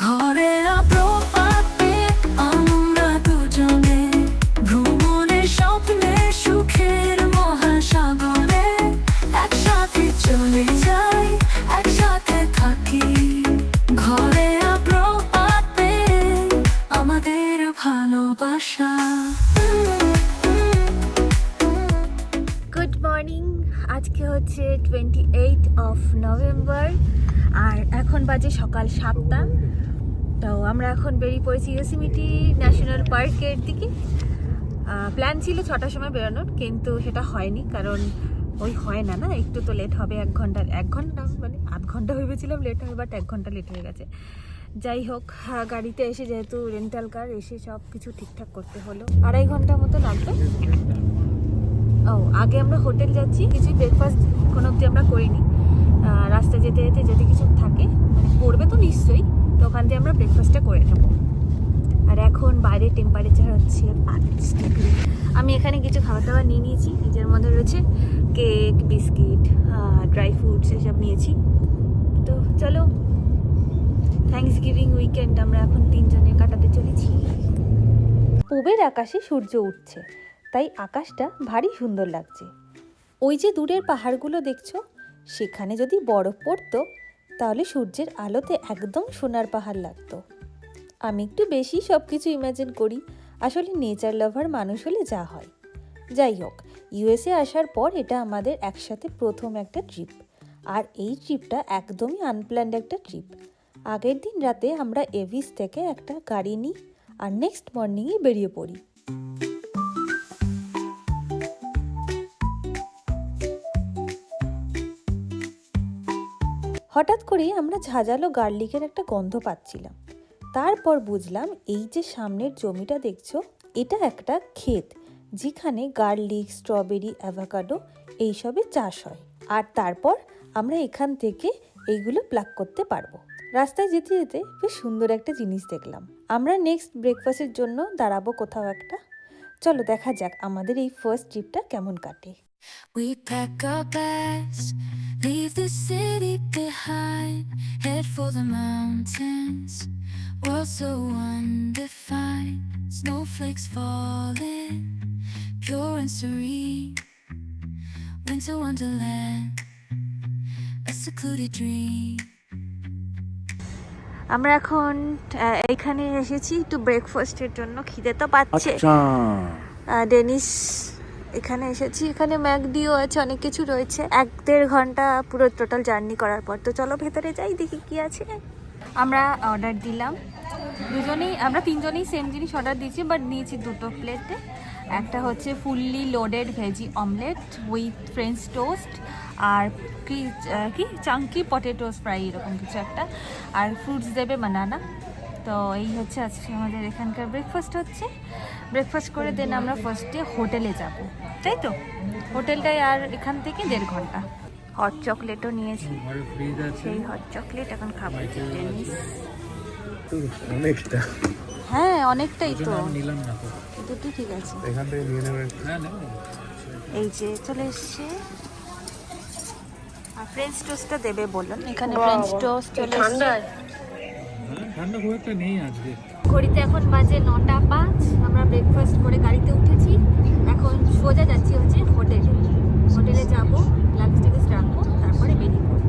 ঘরে প্রপাতে আমরা দুজনে ভ্রমণের স্বপ্নে সুখের মহাসাগরে একসাথে চলে যাই, একসাথে থাকি। ঘরে প্রপাতে আমাদের ভালোবাসা। গুড মর্নিং, আজকে হচ্ছে 28 নভেম্বর আর এখন বাজে সকাল 7টা। তো আমরা এখন বেরিয়ে পড়েছি ইয়োসেমিটি ন্যাশনাল পার্কের দিকে। প্ল্যান ছিল 6টার সময় বেরোনোর, কিন্তু সেটা হয়নি, কারণ ওই হয় না একটু তো লেট হবে। এক ঘন্টা মানে আধ ঘন্টা ভেবেছিলাম লেট হবে, বাট 1 ঘন্টা লেট হয়ে গেছে। যাই হোক, গাড়িতে এসে যেহেতু রেন্টাল কার এসে সব কিছু ঠিকঠাক করতে হলো। 2.5 ঘন্টা মতো লাগবে। আগে আমরা হোটেল যাচ্ছি, কিছু ব্রেকফাস্ট কোনো অবধি আমরা করিনি। রাস্তায় যেতে যেতে যদি কিছু থাকে, মানে পড়বে তো নিশ্চয়ই, তো ওখান দিয়ে আমরা ব্রেকফাস্টটা করে নেব। আর এখন বাইরের টেম্পারেচার হচ্ছে 5 ডিগ্রি। আমি এখানে কিছু খাবার দাবার নিয়ে নিয়েছি, নিজের মধ্যে রয়েছে কেক, বিস্কিট, ড্রাই ফ্রুটস এসব নিয়েছি। তো চলো, থ্যাঙ্কস গিভিং উইকেন্ড আমরা এখন 3 জনে কাটাতে চলেছি। পূবের আকাশে সূর্য উঠছে, তাই আকাশটা ভারী সুন্দর লাগছে। ওই যে দূরের পাহাড়গুলো দেখছো, সেখানে যদি বরফ পড়তো তাহলে সূর্যের আলোতে একদম সোনার পাহাড় লাগতো। আমি একটু বেশি সব কিছু ইমাজিন করি, আসলে নেচার লাভার মানুষ হলে যা হয়। যাই হোক, ইউএসএ আসার পর এটা আমাদের একসাথে প্রথম একটা ট্রিপ। আর এই ট্রিপটা একদমই আনপ্ল্যান্ড একটা ট্রিপ। আগের দিন রাতে আমরা এভিস থেকে একটা গাড়ি নিই আর নেক্সট মর্নিংয়ে বেরিয়ে পড়ি। হঠাৎ করেই আমরা ঝাঁঝালো গার্লিকের একটা গন্ধ পাচ্ছিলাম। তারপর বুঝলাম এই যে সামনের জমিটা দেখছো, এটা একটা ক্ষেত যেখানে গার্লিক, স্ট্রবেরি, অ্যাভোকাডো এইসবের চাষ হয়। আর তারপর আমরা এখান থেকে এইগুলো প্লাক করতে পারবো। রাস্তায় যেতে যেতে বেশ সুন্দর একটা জিনিস দেখলাম। আমরা নেক্সট ব্রেকফাস্টের জন্য দাঁড়াবো কোথাও একটা। চলো দেখা যাক আমাদের এই ফার্স্ট ট্রিপটা কেমন কাটে। We pack our bags, leave the city behind, head for the mountains, world so undefined, snowflakes falling, pure and serene, winter wonderland, a secluded dream. আমরা এখন এখানে এসেছি একটু ব্রেকফাস্টের জন্য, খিদে তো পাচ্ছে। ডেনিস এখানে এসেছি, এখানে ম্যাকডিও আছে, অনেক কিছু রয়েছে। 1-1.5 ঘন্টা পুরো টোটাল জার্নি করার পর। তো চলো ভেতরে যাই, দেখি কি আছে। আমরা অর্ডার দিলাম আমরা 3 জনেই সেম জিনিস অর্ডার দিয়েছি, বাট নিয়েছি 2টো প্লেটে। একটা হচ্ছে fully loaded veggie omelette with french toast আর কি চাঙ্কি পটেটোস ফ্রাই, এরকম কিছু একটা, আর ফ্রুটস দেবে বানানা। তো এই হচ্ছে আজকে আমাদের এখানকার ব্রেকফাস্ট হচ্ছে। ব্রেকফাস্ট করে দেন আমরা ফার্স্টে হোটেলে যাব, তাই তো? হোটেলটায় আর এখান থেকে 1.5 ঘন্টা। হট চকলেটও নিয়েছি, সেই হট চকলেট এখন খাবো। অনেকটা, হ্যাঁ অনেকটাই তো, দুটো ঠিক আছে। এখান থেকে নিয়ে নেবেন। এই যে চলে এসছে। আর ফ্রেঞ্চ টোস্টটা দেবে বলুন, এখানে ফ্রেঞ্চ টোস্ট চলে এসছে। ঠান্ডা খুব একটা নেই আজকে। ঘড়িতে এখন বাজে 9:05। আমরা ব্রেকফাস্ট করে গাড়িতে উঠেছি, এখন সোজা যাচ্ছি হচ্ছে হোটেলে যাবো, লাগেজ রাখবো, তারপরে বেরিয়ে পড়বো।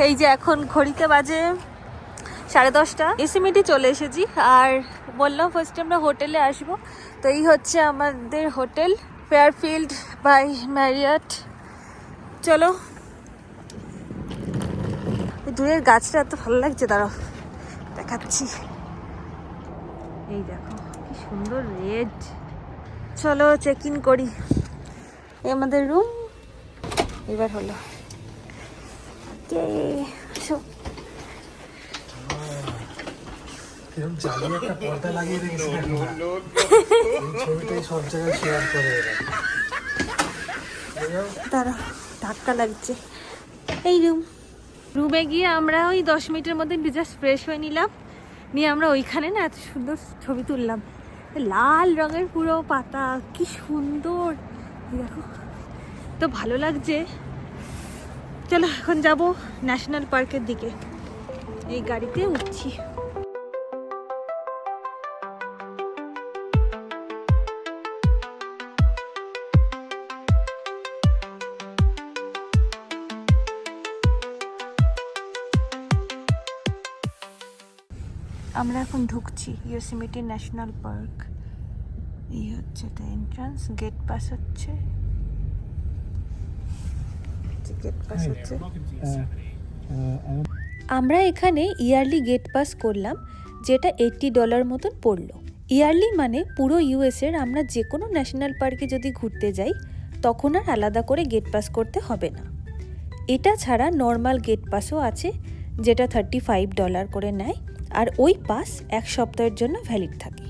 এই যে এখন ঘড়িতে বাজে 10:30। ইয়োসেমিটি চলে এসেছি, আর বললাম ফার্স্টে আমরা হোটেলে আসবো। তো এই হচ্ছে আমাদের হোটেল, ফেয়ারফিল্ড বাই ম্যারিয়ট। চলো, দূরের গাছটা এত ভালো লাগছে, দাঁড়াও দেখাচ্ছি। এই দেখো কি সুন্দর রেড। চলো চেক ইন করি। এই আমাদের রুম, এবার হলো ধাক্কা লাগছে। এই রুম রুমে গিয়ে আমরা ওই 10 মিনিটের মধ্যে জাস্ট ফ্রেশ হয়ে নিলাম, নিয়ে আমরা ওইখানে না এত সুন্দর ছবি তুললাম। লাল রঙের পুরো পাতা, কি সুন্দর দেখো, তো ভালো লাগছে। চলো এখন যাব ন্যাশনাল পার্কের দিকে, এই গাড়িতে উঠছি। আমরা এখন ঢুকছি ইয়োসেমিটি ন্যাশনাল পার্ক। এই হচ্ছে এটা এন্ট্রান্স, গেট পাস হচ্ছে, গেট পাস হচ্ছে। আমরা এখানে ইয়ারলি গেট পাস করলাম, যেটা $80 মতন পড়লো। ইয়ারলি মানে পুরো ইউএসের আমরা যে কোনো ন্যাশনাল পার্কে যদি ঘুরতে যাই তখন আর আলাদা করে গেট পাস করতে হবে না। এটা ছাড়া নর্মাল গেট পাসও আছে, যেটা $35 করে নেয়, আর ওই পাস 1 সপ্তাহের জন্য ভ্যালিড থাকে।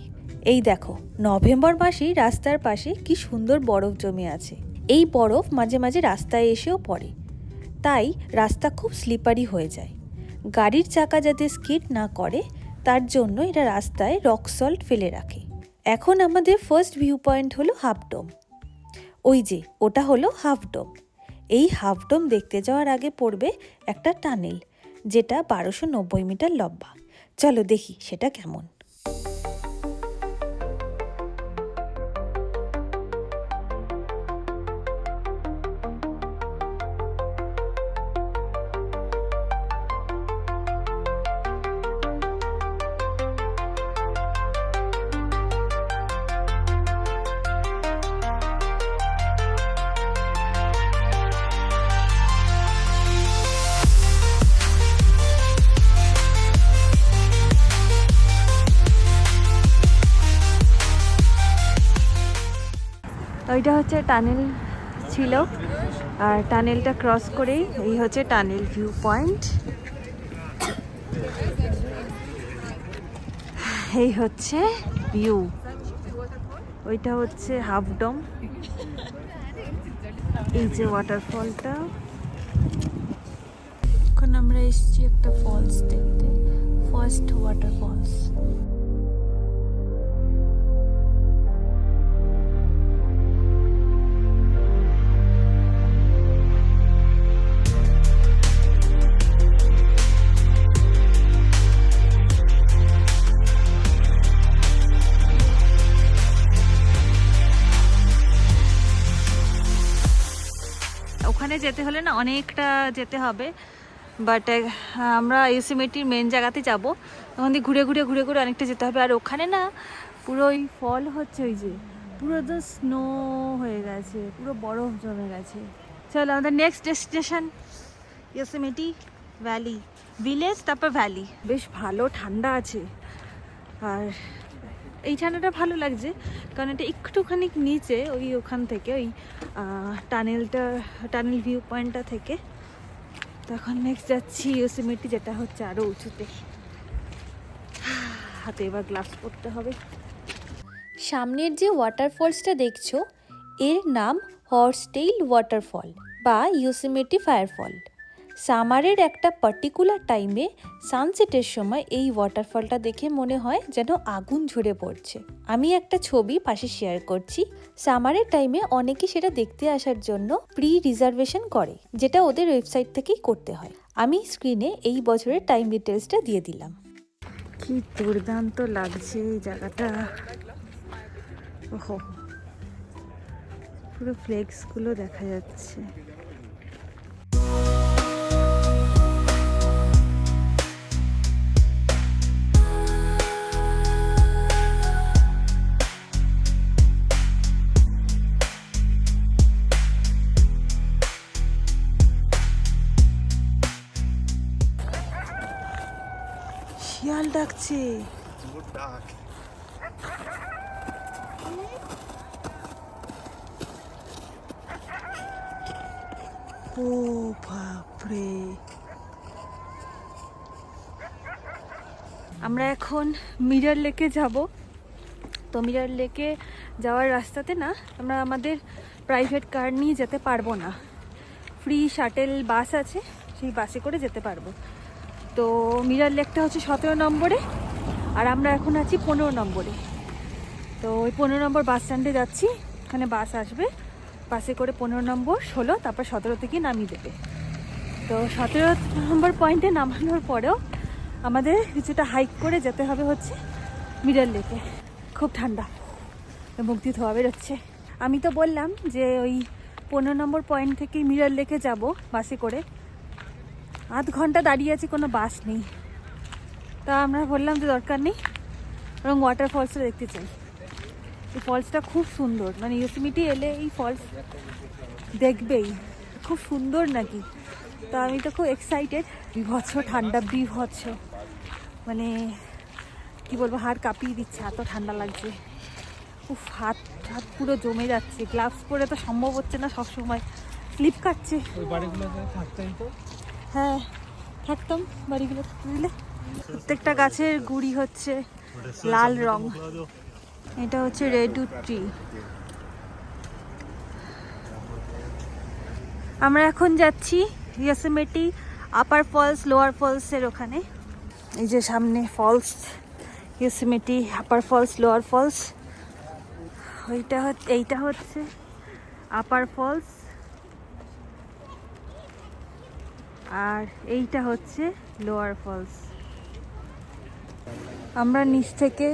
এই দেখো, নভেম্বর মাসেই রাস্তার পাশে কি সুন্দর বরফ জমে আছে। এই বরফ মাঝে মাঝে রাস্তায় এসেও পড়ে, তাই রাস্তা খুব স্লিপারি হয়ে যায়। গাড়ির চাকা যাতে স্কিড না করে তার জন্য এরা রাস্তায় রক সল্ট ফেলে রাখে। এখন আমাদের ফার্স্ট ভিউ পয়েন্ট হলো হাফ ডোম। ওই যে ওটা হলো হাফ ডোম। এই হাফ ডোম দেখতে যাওয়ার আগে পড়বে একটা টানেল, যেটা 1290 মিটার লম্বা। চলো দেখি সেটা কেমন। ওইটা হচ্ছে টানেল ছিল, আর টানেলটা ক্রস করেই এই হচ্ছে টানেল ভিউ পয়েন্ট। এই হচ্ছে ভিউ, ওইটা হচ্ছে হাফ ডোম। এই যে ওয়াটারফলটা, এখন আমরা এসেছি একটা ফলস দেখতে, ফার্স্ট ওয়াটারফলস। ওখানে যেতে হলে না অনেকটা যেতে হবে, বাট আমরা ইয়োসেমিটির মেন জায়গাতে যাব, ওখান দিয়ে ঘুরে ঘুরে ঘুরে ঘুরে অনেকটা যেতে হবে। আর ওখানে না পুরো ওই ফল হচ্ছে, ওই যে পুরো তো স্নো হয়ে গেছে, পুরো বরফ জমে গেছে। চলো আমাদের next destination Yosemite valley, village তারপর ভ্যালি। বেশ ভালো ঠান্ডা আছে, আর এই ঠান্ডাটা ভালো লাগছে কারণ এটা একটুখানি নিচে, ওই ওখান থেকে ওই টানেল ভিউ পয়েন্টটা থেকে। তখন নেক্সট যাচ্ছি ইয়োসেমিটি, যেটা হচ্ছে আরও উঁচুতে। হাতে এবার গ্লাভস পরতে হবে। সামনের যে ওয়াটারফলসটা দেখছো এর নাম হর্সটেইল ওয়াটারফল বা ইয়োসেমিটি ফায়ারফল। সামারের একটা পার্টিকুলার টাইমে সানসেটের সময় এই ওয়াটারফলটা দেখে মনে হয় যেন আগুন ঝরে পড়ছে। আমি একটা ছবি পাশে শেয়ার করছি। সামারের টাইমে অনেকে সেটা দেখতে আসার জন্য প্রি রিজার্ভেশন করে, যেটা ওদের ওয়েবসাইট থেকেই করতে হয়। আমি স্ক্রিনে এই বছরের টাইম ডিটেলসটা দিয়ে দিলাম। কি দুর্দান্ত লাগছে এই জায়গাটা, ওহো পুরো ফ্লেক্সগুলো দেখা যাচ্ছে। শিয়াল ডাকছে। ও বাপরে, আমরা এখন মিরর লেকে যাব। তো মিরর লেকে যাওয়ার রাস্তাতে না আমরা আমাদের প্রাইভেট কার নিয়ে যেতে পারবো না, ফ্রি শাটেল বাস আছে, সেই বাসে করে যেতে পারবো। তো মিরার লেকটা হচ্ছে 17 নম্বরে, আর আমরা এখন আছি 15 নম্বরে। তো ওই 15 নম্বর বাস স্ট্যান্ডে যাচ্ছি, ওখানে বাস আসবে, বাসে করে 15 নম্বর 16, তারপর 17 থেকে নামিয়ে দেবে। তো 17 নম্বর পয়েন্টে নামানোর পরেও আমাদের কিছুটা হাইক করে যেতে হবে হচ্ছে মিরার লেকে। খুব ঠান্ডা, মুক্তি ধোয়া বেরোচ্ছে। আমি তো বললাম যে ওই 15 নম্বর পয়েন্ট থেকে মিরার লেকে যাব বাসে করে, আধ ঘন্টা দাঁড়িয়ে আছি, কোনো বাস নেই। তা আমরা বললাম যে দরকার নেই, এবং ওয়াটার ফলসটা দেখতে চাই। এই ফলসটা খুব সুন্দর, মানে ইয়োসেমিটি এলে এই ফলস দেখবেই, খুব সুন্দর নাকি। তো আমি তো খুব এক্সাইটেড। বিভৎস ঠান্ডা, বিভৎস, মানে কি বলবো, হাড় কাঁপিয়ে দিচ্ছে, এত ঠান্ডা লাগছে। উফ, হাত হাত পুরো জমে যাচ্ছে। গ্লাভস পরে তো সম্ভব হচ্ছে না সবসময়, স্লিপ কাটছে। ওই বাড়িগুলোতে থাকতেই তো। হ্যাঁ, থাকতাম বাড়িগুলো থাকতে দিলে। প্রত্যেকটা গাছের গুড়ি হচ্ছে লাল রং। এটা হচ্ছে রেডউড ট্রি। আমরা এখন যাচ্ছি ইয়োসেমিটি আপার ফলস, লোয়ার ফলসের ওখানে। এই যে সামনে ফলস, ইয়োসেমিটি আপার ফলস, লোয়ার ফলস। এইটা হচ্ছে আপার ফলস, আর এইটা হচ্ছে লোয়ার ফলস। আমরা নিচ থেকে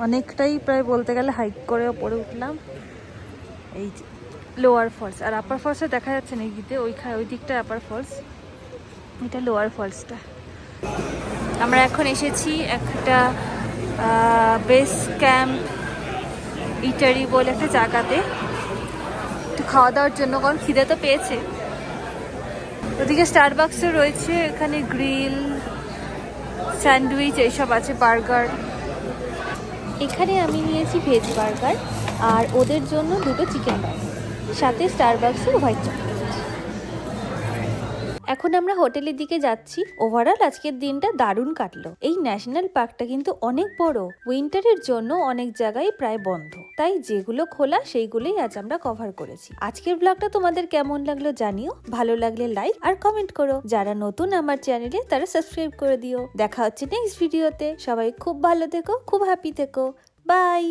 অনেকটাই, প্রায় বলতে গেলে হাইক করে ওপরে উঠলাম। এই যে লোয়ার ফলস, আর আপার ফলসটা দেখা যাচ্ছে না এই দিকে, ওই দিকটা আপার ফলস, এটা লোয়ার ফলসটা। আমরা এখন এসেছি একটা বেস ক্যাম্প ইটারি বলে একটা জায়গাতে, একটু খাওয়া দাওয়ার জন্য, কারণ খিদে তো পেয়েছে। ওদিকে স্টারবাক্সও রয়েছে, এখানে গ্রিল, স্যান্ডউইচ এইসব আছে, বার্গার। এখানে আমি নিয়েছি ভেজ বার্গার, আর ওদের জন্য দুটো চিকেন বার্গার, সাথে স্টারবাক্সের হোয়াইট চকলেট। এখন আমরা হোটেলের দিকে যাচ্ছি। ওভারঅল আজকের দিনটা দারুণ কাটলো। এই ন্যাশনাল পার্কটা কিন্তু অনেক বড়, উইন্টারের জন্য অনেক জায়গায় প্রায় বন্ধ, তাই যেগুলো খোলা সেইগুলোই আজ আমরা কভার করেছি। আজকের ব্লগটা তোমাদের কেমন লাগলো জানিও, ভালো লাগলে লাইক আর কমেন্ট করো। যারা নতুন আমার চ্যানেলে তারা সাবস্ক্রাইব করে দিও। দেখা হচ্ছে নেক্সট ভিডিওতে। সবাই খুব ভালো থেকো, খুব হ্যাপি থেকো, বাই।